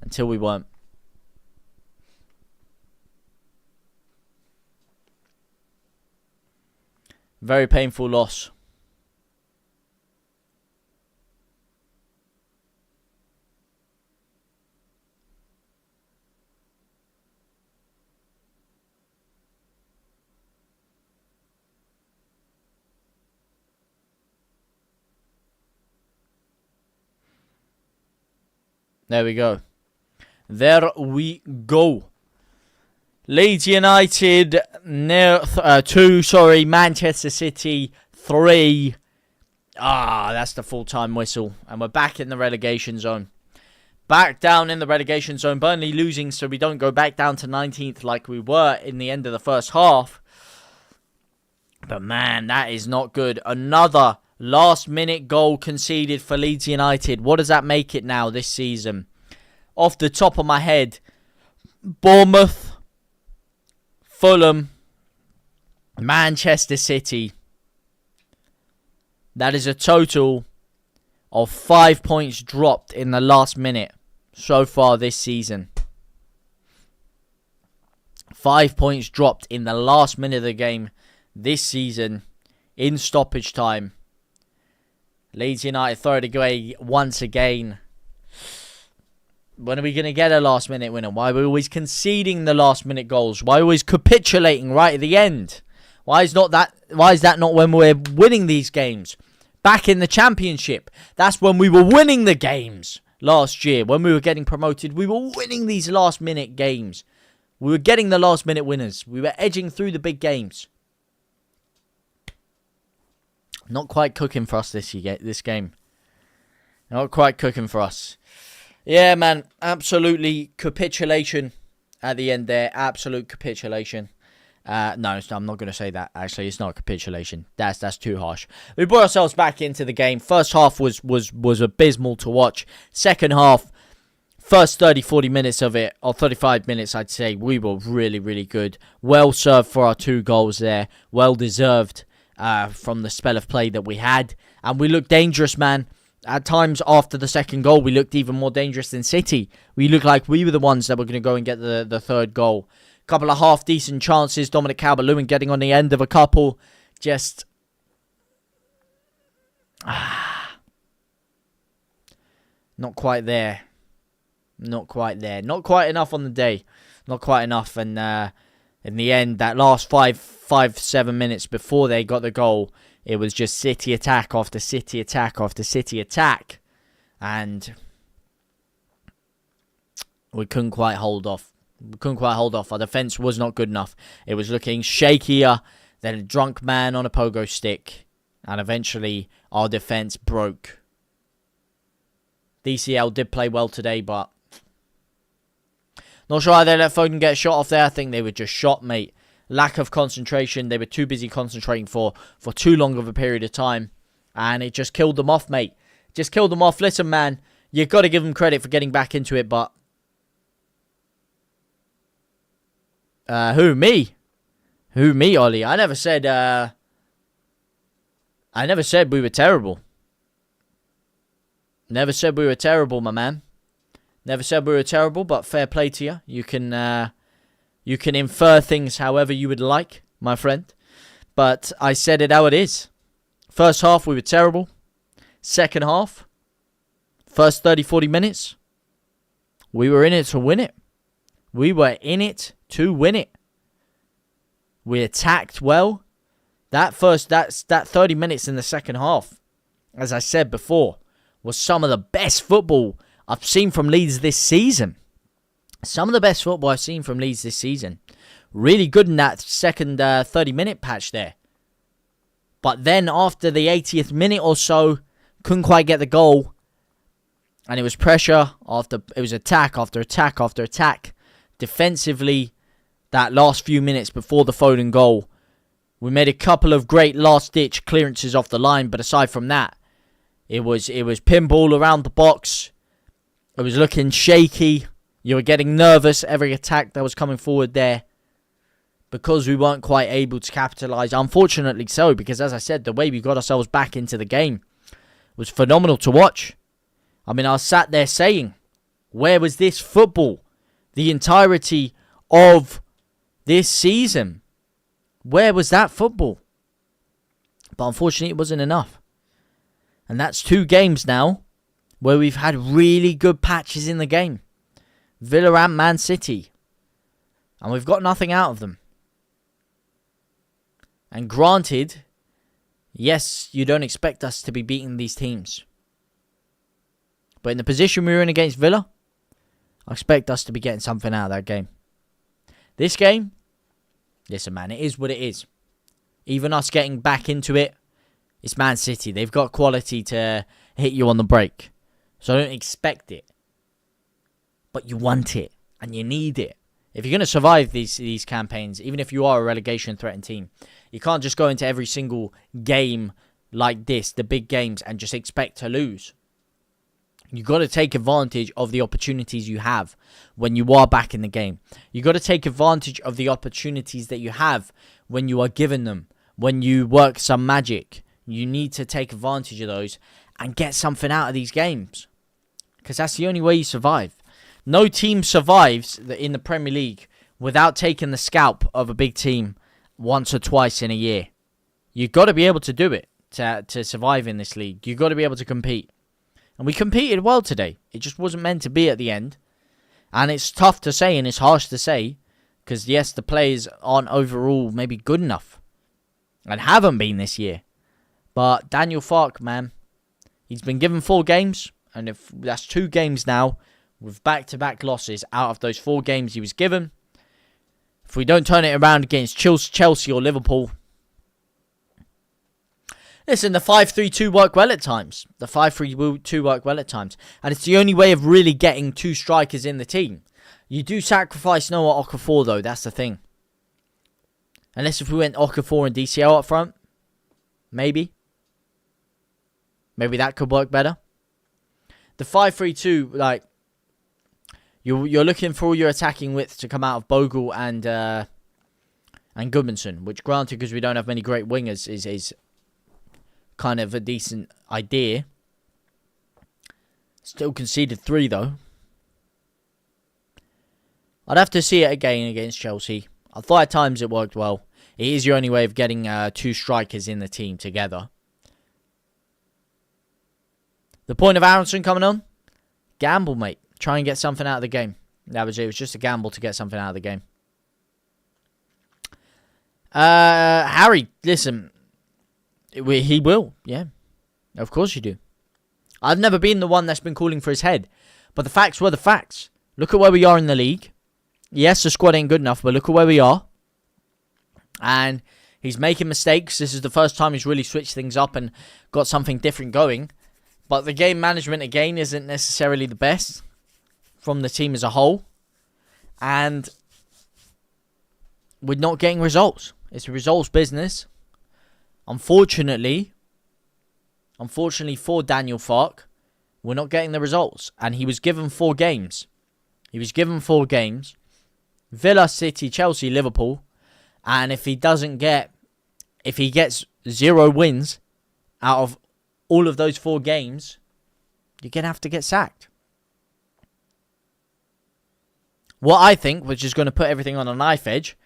Until we weren't. Very painful loss. There we go. There we go. Leeds United 2, Manchester City 3. That's the full-time whistle. And we're back in the relegation zone. Back down in the relegation zone. Burnley losing so we don't go back down to 19th like we were in the end of the first half. But man, that is not good. Another last-minute goal conceded for Leeds United. What does that make it now this season? Off the top of my head, Bournemouth, Fulham, Manchester City. That is a total of 5 points dropped in the last minute so far this season. 5 points dropped in the last minute of the game this season in stoppage time. Leeds United throw it away once again. When are we going to get a last minute winner? Why are we always conceding the last minute goals? Why are we always capitulating right at the end? Why is that not when we're winning these games? Back in the Championship, that's when we were winning the games last year. When we were getting promoted, we were winning these last minute games. We were getting the last minute winners. We were edging through the big games. Not quite cooking for us this game. Not quite cooking for us. Yeah, man. Absolutely capitulation at the end there. Absolute capitulation. No, I'm not going to say that. Actually, it's not a capitulation. That's too harsh. We brought ourselves back into the game. First half was abysmal to watch. Second half, first 30-40 minutes of it, or 35 minutes, I'd say, we were really, really good. Well served for our 2 goals there. Well deserved. From the spell of play that we had. And we looked dangerous, man. At times after the second goal, we looked even more dangerous than City. We looked like we were the ones that were going to go and get the third goal. Couple of half-decent chances. Dominic Calvert-Lewin getting on the end of a couple. Just... not quite there. Not quite there. Not quite enough on the day. Not quite enough. And in the end, that last 7 minutes before they got the goal, it was just City attack after City attack after City attack. And we couldn't quite hold off. Our defence was not good enough. It was looking shakier than a drunk man on a pogo stick. And eventually, our defence broke. DCL did play well today, but... not sure how they let Foden get a shot off there. I think they were just shot, mate. Lack of concentration. They were too busy concentrating for too long of a period of time. And it just killed them off, mate. Just killed them off. Listen, man. You've got to give them credit for getting back into it, but... who? Me? Who? Me, Ollie? I never said we were terrible. Never said we were terrible, my man. Never said we were terrible, but fair play to you. You can infer things however you would like, my friend. But I said it how it is. First half, we were terrible. Second half, first 30-40 minutes, we were in it to win it. We were in it to win it. We attacked well. That 30 minutes in the second half, as I said before, was some of the best football I've seen from Leeds this season. Some of the best football I've seen from Leeds this season. Really good in that second 30-minute patch there. But then after the 80th minute or so, couldn't quite get the goal. And it was pressure it was attack after attack after attack. Defensively, that last few minutes before the Foden goal, we made a couple of great last-ditch clearances off the line, but aside from that, it was pinball around the box. It was looking shaky. You were getting nervous every attack that was coming forward there, because we weren't quite able to capitalise. Unfortunately so, because as I said, the way we got ourselves back into the game was phenomenal to watch. I mean, I sat there saying, where was this football the entirety of this season? Where was that football? But unfortunately, it wasn't enough. And that's 2 games now where we've had really good patches in the game. Villa and Man City. And we've got nothing out of them. And granted, yes, you don't expect us to be beating these teams. But in the position we were in against Villa, I expect us to be getting something out of that game. This game, listen, man, it is what it is. Even us getting back into it, it's Man City. They've got quality to hit you on the break. So I don't expect it. But you want it, and you need it. If you're going to survive these campaigns, even if you are a relegation-threatened team, you can't just go into every single game like this, the big games, and just expect to lose. You've got to take advantage of the opportunities you have when you are back in the game. You've got to take advantage of the opportunities that you have when you are given them. When you work some magic, you need to take advantage of those and get something out of these games. Because that's the only way you survive. No team survives in the Premier League without taking the scalp of a big team once or twice in a year. You've got to be able to do it to survive in this league. You've got to be able to compete. And we competed well today. It just wasn't meant to be at the end. And it's tough to say and it's harsh to say. Because yes, the players aren't overall maybe good enough. And haven't been this year. But Daniel Farke, man. He's been given 4 games. And if that's 2 games now. With back-to-back losses out of those 4 games he was given. If we don't turn it around against Chelsea or Liverpool. Listen, the 5-3-2 work well at times. The 5-3-2 work well at times. And it's the only way of really getting 2 strikers in the team. You do sacrifice Noah Okafor though, that's the thing. Unless if we went Okafor and DCL up front. Maybe. Maybe that could work better. The 5-3-2, like, you're looking for all your attacking width to come out of Bogle and Goodmanson. Which, granted, because we don't have many great wingers, is kind of a decent idea. Still conceded 3 though. I'd have to see it again against Chelsea. I thought at times it worked well. It is your only way of getting 2 strikers in the team together. The point of Aronson coming on? Gamble, mate. Try and get something out of the game. That was it. It was just a gamble to get something out of the game. Harry, listen. He will, yeah. Of course you do. I've never been the one that's been calling for his head. But the facts were the facts. Look at where we are in the league. Yes, the squad ain't good enough, but look at where we are. And he's making mistakes. This is the first time he's really switched things up and got something different going. But the game management, again, isn't necessarily the best from the team as a whole. And we're not getting results. It's a results business. Unfortunately for Daniel Farke, we're not getting the results. And he was given 4 games. Villa, City, Chelsea, Liverpool. And if he gets 0 wins out of all of those 4 games, you're going to have to get sacked. What I think, which is going to put everything on a knife edge,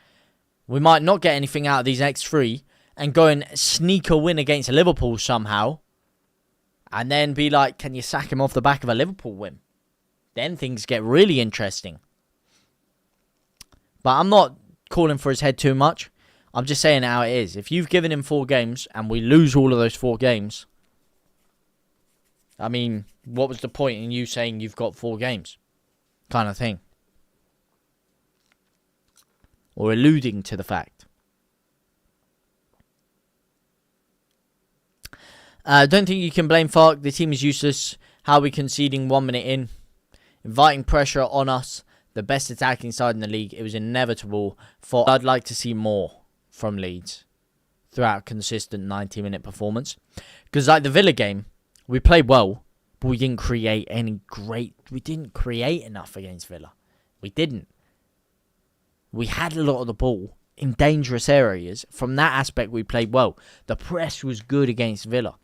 we might not get anything out of these next 3 and go and sneak a win against Liverpool somehow. And then be like, can you sack him off the back of a Liverpool win? Then things get really interesting. But I'm not calling for his head too much. I'm just saying how it is. If you've given him 4 games and we lose all of those 4 games, I mean, what was the point in you saying you've got 4 games? Kind of thing. Or alluding to the fact. I don't think you can blame Fark. The team is useless. How are we conceding 1 minute in? Inviting pressure on us. The best attacking side in the league. It was inevitable. I'd like to see more from Leeds throughout consistent 90-minute performance. Because like the Villa game, we played well, but we didn't create we didn't create enough against Villa. We didn't. We had a lot of the ball in dangerous areas. From that aspect, we played well. The press was good against Villa,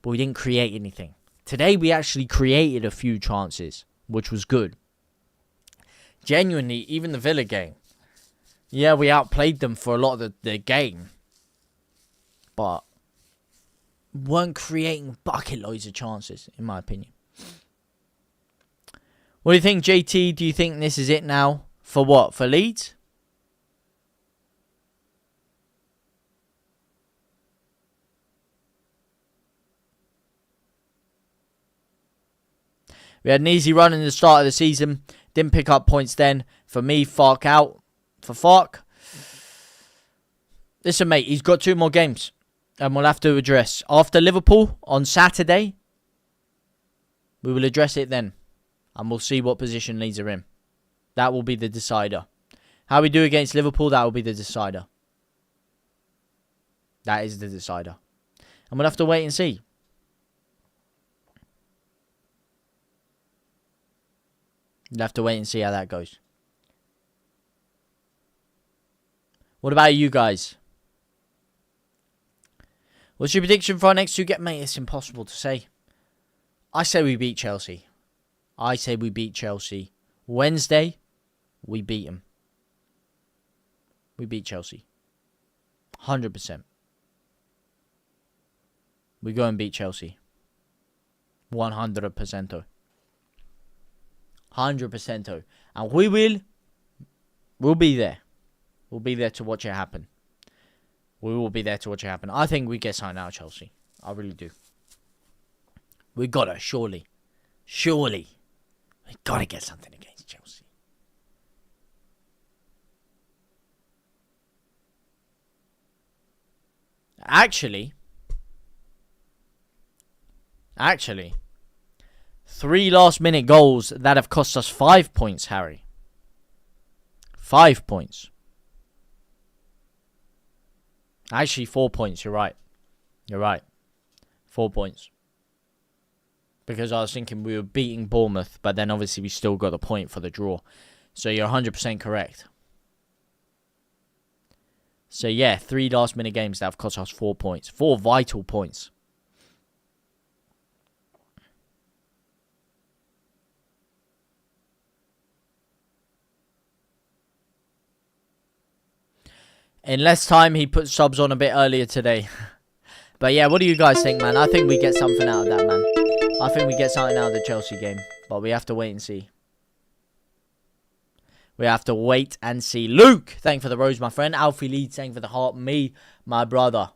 but we didn't create anything. Today, we actually created a few chances, which was good. Genuinely, even the Villa game, yeah, we outplayed them for a lot of the game, but weren't creating bucket loads of chances, in my opinion. What do you think, JT? Do you think this is it now? For what? For Leeds? We had an easy run in the start of the season. Didn't pick up points then. For me, Fark out. For Fark, listen, mate, he's got 2 more games. And we'll have to address. After Liverpool on Saturday, we will address it then. And we'll see what position Leeds are in. That will be the decider. How we do against Liverpool, that will be the decider. That is the decider. And we'll have to wait and see. We'll have to wait and see how that goes. What about you guys? What's your prediction for our next 2 games? Mate, it's impossible to say. I say we beat Chelsea. I say we beat Chelsea. Wednesday, we beat them. We beat Chelsea. 100%. We go and beat Chelsea. 100%. 100%. And we'll be there. We'll be there to watch it happen. We will be there to watch it happen. I think we get something out of Chelsea. I really do. We gotta, surely. Surely. We gotta get something against Chelsea. Actually, 3 last-minute goals that have cost us 5 points, Harry. 5 points. Actually, 4 points. You're right. 4 points. Because I was thinking we were beating Bournemouth, but then obviously we still got a point for the draw. So you're 100% correct. So yeah, 3 last-minute games that have cost us 4 points. 4 vital points. In less time, he put subs on a bit earlier today. But yeah, what do you guys think, man? I think we get something out of that, man. I think we get something out of the Chelsea game. But we have to wait and see. We have to wait and see. Luke, thank you for the rose, my friend. Alfie Leeds, thank you for the heart. Me, my brother.